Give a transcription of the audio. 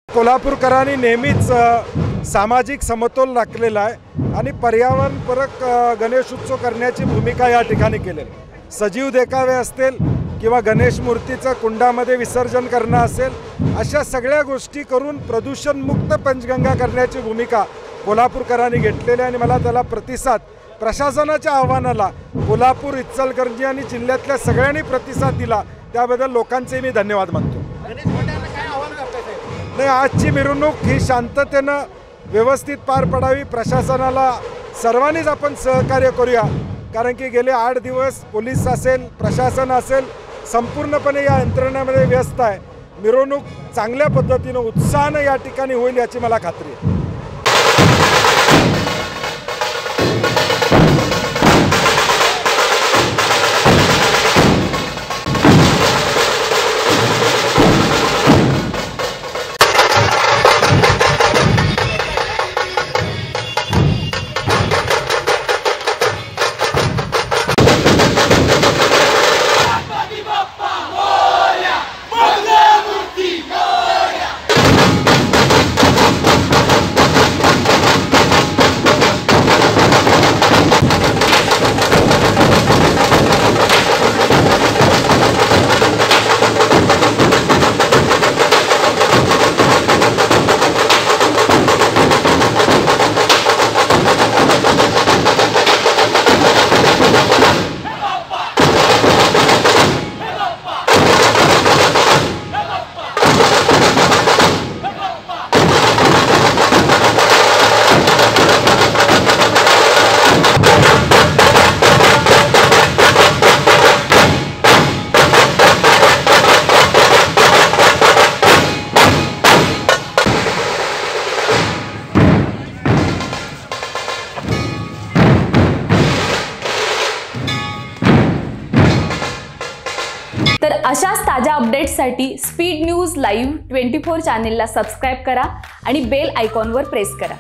कोल्हापूरकरांनी नेहमीच सामाजिक समतोल राखलेला आहे आणि पर्यावरणपूरक गणेशोत्सव करण्याची भूमिका या ठिकाणी केलेली। सजीव देखावे असतील किंवा गणेश मूर्तीचं कुंडामध्ये विसर्जन करणं असेल, अशा सगळ्या गोष्टी करून प्रदूषणमुक्त पंचगंगा करण्याची भूमिका कोल्हापूरकरांनी घेतलेली आणि मला त्याला प्रतिसाद प्रशासनाच्या आव्हानाला कोल्हापूर, इचलकरंजी आणि जिल्ह्यातल्या सगळ्यांनी प्रतिसाद दिला, त्याबद्दल लोकांचे मी धन्यवाद मानतो। नाही, आजची मिरवणूक ही शांततेनं व्यवस्थित पार पडावी, प्रशासनाला सर्वांनीच आपण सहकार्य करूया, कारण की गेले 8 दिवस पोलीस असेल, प्रशासन असेल, संपूर्णपणे या यंत्रणेमध्ये व्यस्त आहे। मिरवणूक चांगल्या पद्धतीनं उत्साहानं या ठिकाणी होईल याची मला खात्री आहे। तर अशाच ताज्या अपडेट्ससाठी स्पीड न्यूज लाईव्ह 24 चॅनेलला सबस्क्राइब करा आणि बेल आयकॉनवर प्रेस करा।